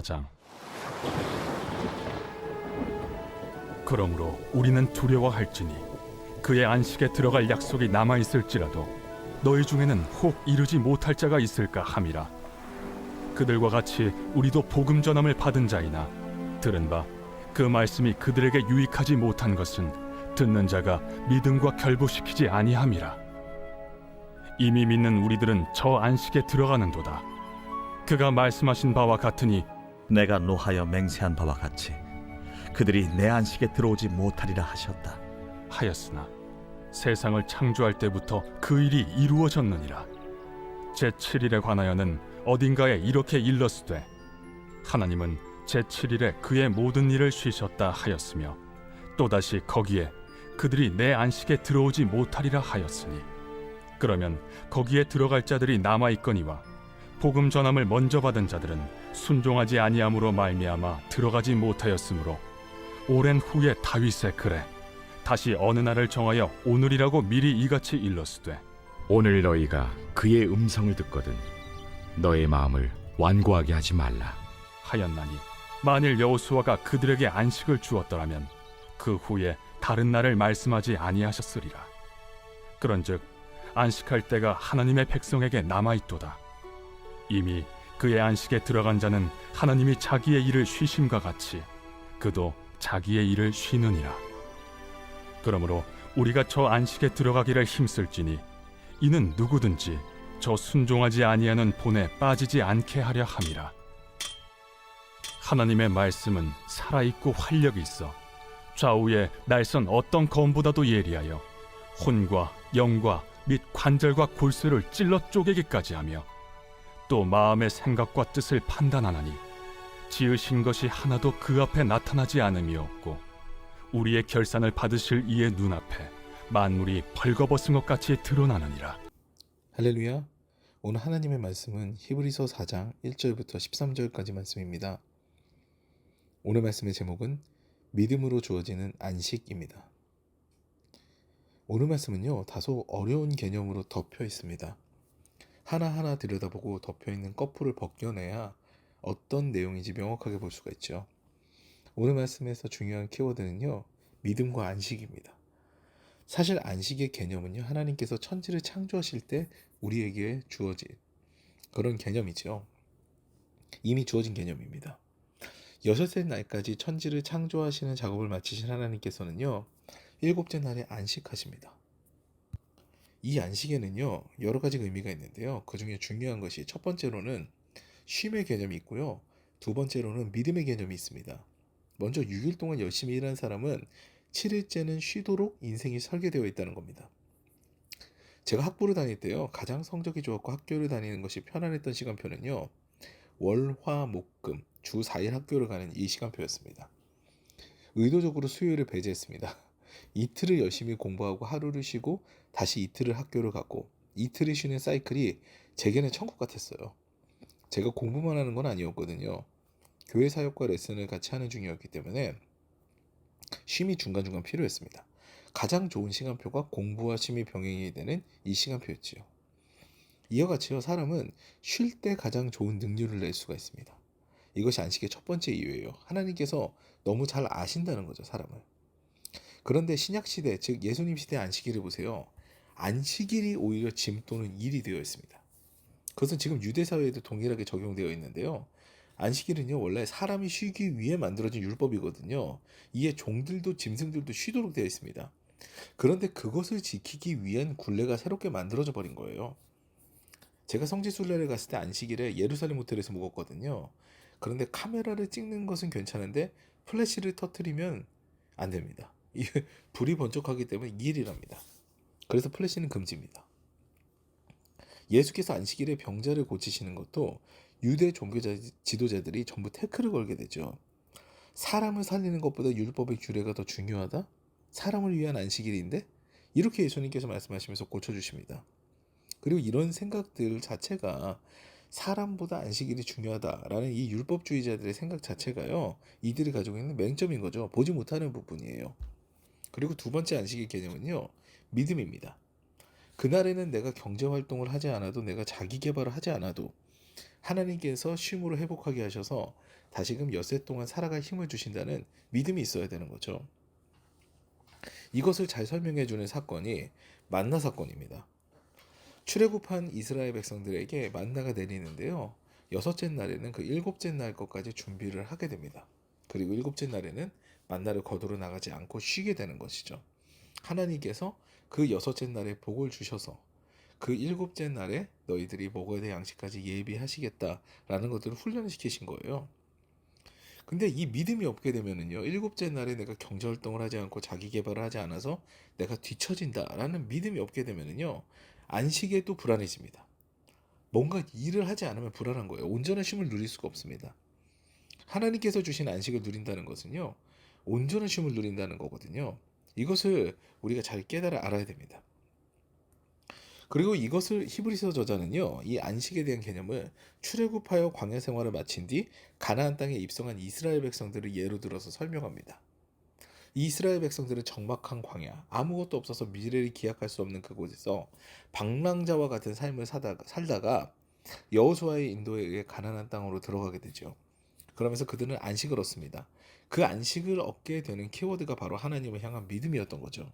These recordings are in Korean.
4장. 그러므로 우리는 두려워할지니 그의 안식에 들어갈 약속이 남아있을지라도 너희 중에는 혹 이르지 못할 자가 있을까 함이라. 그들과 같이 우리도 복음 전함을 받은 자이나 들은 바 그 말씀이 그들에게 유익하지 못한 것은 듣는 자가 믿음과 결부시키지 아니함이라. 이미 믿는 우리들은 저 안식에 들어가는도다. 그가 말씀하신 바와 같으니 내가 노하여 맹세한 바와 같이 그들이 내 안식에 들어오지 못하리라 하셨다. 하였으나 세상을 창조할 때부터 그 일이 이루어졌느니라. 제7일에 관하여는 어딘가에 이렇게 일렀으되 하나님은 제7일에 그의 모든 일을 쉬셨다 하였으며 또다시 거기에 그들이 내 안식에 들어오지 못하리라 하였으니 그러면 거기에 들어갈 자들이 남아있거니와 복음 전함을 먼저 받은 자들은 순종하지 아니함으로 말미암아 들어가지 못하였으므로 오랜 후에 다윗의 글에 다시 어느 날을 정하여 오늘이라고 미리 이같이 일렀으되 오늘 너희가 그의 음성을 듣거든 너의 마음을 완고하게 하지 말라. 하였나니 만일 여호수아가 그들에게 안식을 주었더라면 그 후에 다른 날을 말씀하지 아니하셨으리라. 그런즉 안식할 때가 하나님의 백성에게 남아있도다. 이미 그의 안식에 들어간 자는 하나님이 자기의 일을 쉬심과 같이 그도 자기의 일을 쉬느니라. 그러므로 우리가 저 안식에 들어가기를 힘쓸지니 이는 누구든지 저 순종하지 아니하는 본에 빠지지 않게 하려 함이라. 하나님의 말씀은 살아있고 활력이 있어 좌우에 날선 어떤 검보다도 예리하여 혼과 영과 및 관절과 골수를 찔러 쪼개기까지 하며 또 마음의 생각과 뜻을 판단하나니 지으신 것이 하나도 그 앞에 나타나지 않음이 없고 우리의 결산을 받으실 이의 눈앞에 만물이 벌거벗은 것 같이 드러나느니라. 할렐루야. 오늘 하나님의 말씀은 히브리서 4장 1절부터 13절까지 말씀입니다. 오늘 말씀의 제목은 믿음으로 주어지는 안식입니다. 오늘 말씀은요, 다소 어려운 개념으로 덮여 있습니다. 하나하나 들여다보고 덮여있는 꺼풀을 벗겨내야 어떤 내용인지 명확하게 볼 수가 있죠. 오늘 말씀에서 중요한 키워드는요, 믿음과 안식입니다. 사실 안식의 개념은요, 하나님께서 천지를 창조하실 때 우리에게 주어진 그런 개념이죠. 이미 주어진 개념입니다. 여섯째 날까지 천지를 창조하시는 작업을 마치신 하나님께서는요, 일곱째 날에 안식하십니다. 이 안식에는요, 여러 가지 의미가 있는데요. 그 중에 중요한 것이 첫 번째로는 쉼의 개념이 있고요. 두 번째로는 믿음의 개념이 있습니다. 먼저 6일 동안 열심히 일한 사람은 7일째는 쉬도록 인생이 설계되어 있다는 겁니다. 제가 학부를 다닐 때요, 가장 성적이 좋았고 학교를 다니는 것이 편안했던 시간표는요, 월, 화, 목, 금, 주 4일 학교를 가는 이 시간표였습니다. 의도적으로 수요일을 배제했습니다. 이틀을 열심히 공부하고 하루를 쉬고 다시 이틀을 학교를 갔고 이틀을 쉬는 사이클이 제게는 천국 같았어요. 제가 공부만 하는 건 아니었거든요. 교회 사역과 레슨을 같이 하는 중이었기 때문에 쉼이 중간중간 필요했습니다. 가장 좋은 시간표가 공부와 쉼이 병행이 되는 이 시간표였지요. 이와 같이요, 사람은 쉴 때 가장 좋은 능률을 낼 수가 있습니다. 이것이 안식의 첫 번째 이유예요. 하나님께서 너무 잘 아신다는 거죠, 사람을. 그런데 신약시대, 즉 예수님 시대의 안식일을 보세요. 안식일이 오히려 짐 또는 일이 되어 있습니다. 그것은 지금 유대사회에도 동일하게 적용되어 있는데요. 안식일은요, 원래 사람이 쉬기 위해 만들어진 율법이거든요. 이에 종들도 짐승들도 쉬도록 되어 있습니다. 그런데 그것을 지키기 위한 굴레가 새롭게 만들어져 버린 거예요. 제가 성지순례를 갔을 때 안식일에 예루살렘 호텔에서 묵었거든요. 그런데 카메라를 찍는 것은 괜찮은데 플래시를 터뜨리면 안 됩니다. 이게 불이 번쩍하기 때문에 이 일이랍니다. 그래서 플래시는 금지입니다. 예수께서 안식일에 병자를 고치시는 것도 유대 종교 지도자들이 전부 태클을 걸게 되죠. 사람을 살리는 것보다 율법의 규례가 더 중요하다? 사람을 위한 안식일인데? 이렇게 예수님께서 말씀하시면서 고쳐주십니다. 그리고 이런 생각들 자체가 사람보다 안식일이 중요하다라는 이 율법주의자들의 생각 자체가요, 이들이 가지고 있는 맹점인 거죠. 보지 못하는 부분이에요. 그리고 두 번째 안식일 개념은요, 믿음입니다. 그날에는 내가 경제활동을 하지 않아도, 내가 자기개발을 하지 않아도 하나님께서 쉼으로 회복하게 하셔서 다시금 엿새 동안 살아갈 힘을 주신다는 믿음이 있어야 되는 거죠. 이것을 잘 설명해 주는 사건이 만나 사건입니다. 출애굽한 이스라엘 백성들에게 만나가 내리는데요. 여섯째 날에는 그 일곱째 날 것까지 준비를 하게 됩니다. 그리고 일곱째 날에는 만나를 거두러 나가지 않고 쉬게 되는 것이죠. 하나님께서 그 여섯째 날에 복을 주셔서 그 일곱째 날에 너희들이 먹어야 될 양식까지 예비하시겠다라는 것들을 훈련을 시키신 거예요. 근데 이 믿음이 없게 되면은요, 일곱째 날에 내가 경제활동을 하지 않고 자기 개발을 하지 않아서 내가 뒤처진다라는 믿음이 없게 되면은요, 안식에 또 불안해집니다. 뭔가 일을 하지 않으면 불안한 거예요. 온전한 쉼을 누릴 수가 없습니다. 하나님께서 주신 안식을 누린다는 것은요, 온전한 쉼을 누린다는 거거든요. 이것을 우리가 잘 깨달아 알아야 됩니다. 그리고 이것을 히브리서 저자는요, 이 안식에 대한 개념을 출애굽하여 광야 생활을 마친 뒤 가나안 땅에 입성한 이스라엘 백성들을 예로 들어서 설명합니다. 이 이스라엘 백성들은 적막한 광야, 아무것도 없어서 미래를 기약할 수 없는 그곳에서 방랑자와 같은 삶을 살다가 여호수아의 인도에 의해 가나안 땅으로 들어가게 되죠. 그러면서 그들은 안식을 얻습니다. 그 안식을 얻게 되는 키워드가 바로 하나님을 향한 믿음이었던 거죠.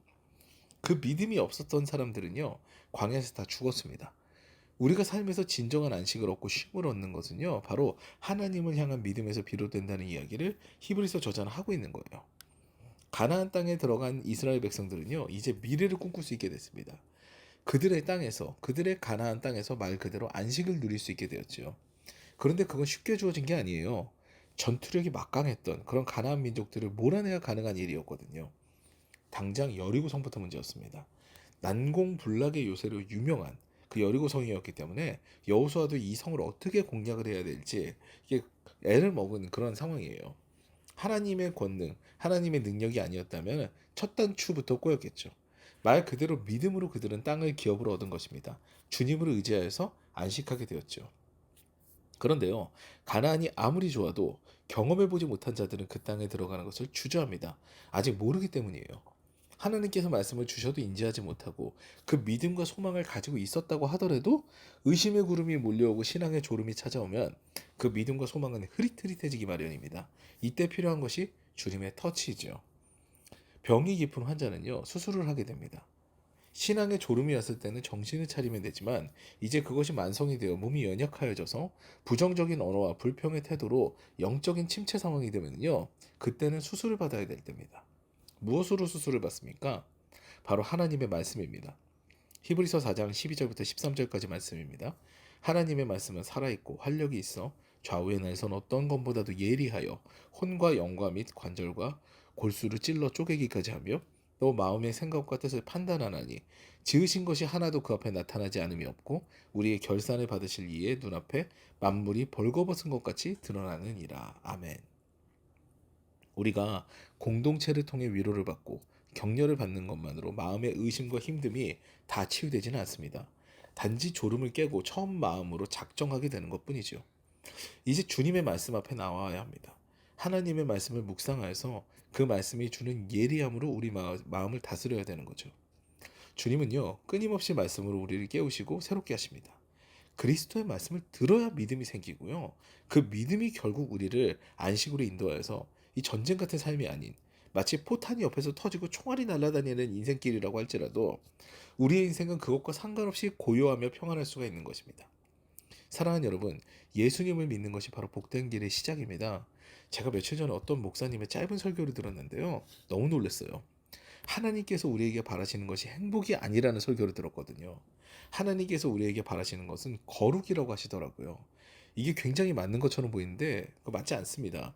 그 믿음이 없었던 사람들은요, 광야에서 다 죽었습니다. 우리가 삶에서 진정한 안식을 얻고 쉼을 얻는 것은요, 바로 하나님을 향한 믿음에서 비롯된다는 이야기를 히브리서 저자는 하고 있는 거예요. 가나안 땅에 들어간 이스라엘 백성들은요, 이제 미래를 꿈꿀 수 있게 됐습니다. 그들의 땅에서, 그들의 가나안 땅에서 말 그대로 안식을 누릴 수 있게 되었죠. 그런데 그건 쉽게 주어진 게 아니에요. 전투력이 막강했던 그런 가나안 민족들을 몰아내야 가능한 일이었거든요. 당장 여리고성부터 문제였습니다. 난공불락의 요새로 유명한 그 여리고성이었기 때문에 여호수아도 이 성을 어떻게 공략을 해야 될지 이게 애를 먹은 그런 상황이에요. 하나님의 권능, 하나님의 능력이 아니었다면 첫 단추부터 꼬였겠죠. 말 그대로 믿음으로 그들은 땅을 기업으로 얻은 것입니다. 주님을 의지하여서 안식하게 되었죠. 그런데요, 가나안이 아무리 좋아도 경험해보지 못한 자들은 그 땅에 들어가는 것을 주저합니다. 아직 모르기 때문이에요. 하나님께서 말씀을 주셔도 인지하지 못하고 그 믿음과 소망을 가지고 있었다고 하더라도 의심의 구름이 몰려오고 신앙의 졸음이 찾아오면 그 믿음과 소망은 흐릿흐릿해지기 마련입니다. 이때 필요한 것이 주님의 터치이죠. 병이 깊은 환자는요, 수술을 하게 됩니다. 신앙의 졸음이 왔을 때는 정신을 차리면 되지만 이제 그것이 만성이 되어 몸이 연약하여져서 부정적인 언어와 불평의 태도로 영적인 침체 상황이 되면요, 그때는 수술을 받아야 될 때입니다. 무엇으로 수술을 받습니까? 바로 하나님의 말씀입니다. 히브리서 4장 12절부터 13절까지 말씀입니다. 하나님의 말씀은 살아있고 활력이 있어 좌우의 날선 어떤 것보다도 예리하여 혼과 영과 및 관절과 골수를 찔러 쪼개기까지 하며 또 마음의 생각과 뜻을 판단하나니 지으신 것이 하나도 그 앞에 나타나지 않음이 없고 우리의 결산을 받으실 이의 눈앞에 만물이 벌거벗은 것 같이 드러나느니라. 아멘. 우리가 공동체를 통해 위로를 받고 격려를 받는 것만으로 마음의 의심과 힘듦이 다 치유되지는 않습니다. 단지 졸음을 깨고 처음 마음으로 작정하게 되는 것뿐이죠. 이제 주님의 말씀 앞에 나와야 합니다. 하나님의 말씀을 묵상하여서 그 말씀이 주는 예리함으로 우리 마음을 다스려야 되는 거죠. 주님은요, 끊임없이 말씀으로 우리를 깨우시고 새롭게 하십니다. 그리스도의 말씀을 들어야 믿음이 생기고요. 그 믿음이 결국 우리를 안식으로 인도하여서 이 전쟁 같은 삶이 아닌 마치 포탄이 옆에서 터지고 총알이 날아다니는 인생길이라고 할지라도 우리의 인생은 그것과 상관없이 고요하며 평안할 수가 있는 것입니다. 사랑하는 여러분, 예수님을 믿는 것이 바로 복된 길의 시작입니다. 제가 며칠 전에 어떤 목사님의 짧은 설교를 들었는데요, 너무 놀랐어요. 하나님께서 우리에게 바라시는 것이 행복이 아니라는 설교를 들었거든요. 하나님께서 우리에게 바라시는 것은 거룩이라고 하시더라고요. 이게 굉장히 맞는 것처럼 보이는데 그거 맞지 않습니다.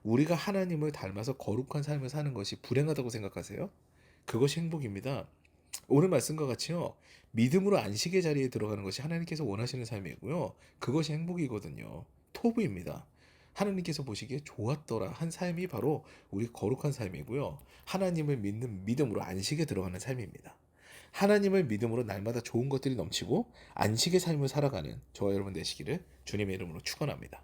우리가 하나님을 닮아서 거룩한 삶을 사는 것이 불행하다고 생각하세요? 그것이 행복입니다. 오늘 말씀과 같이요, 믿음으로 안식의 자리에 들어가는 것이 하나님께서 원하시는 삶이고요, 그것이 행복이거든요. 토부입니다. 하나님께서 보시기에 좋았더라 한 삶이 바로 우리 거룩한 삶이고요, 하나님을 믿는 믿음으로 안식에 들어가는 삶입니다. 하나님을 믿음으로 날마다 좋은 것들이 넘치고 안식의 삶을 살아가는 저와 여러분 되시기를 주님의 이름으로 축원합니다.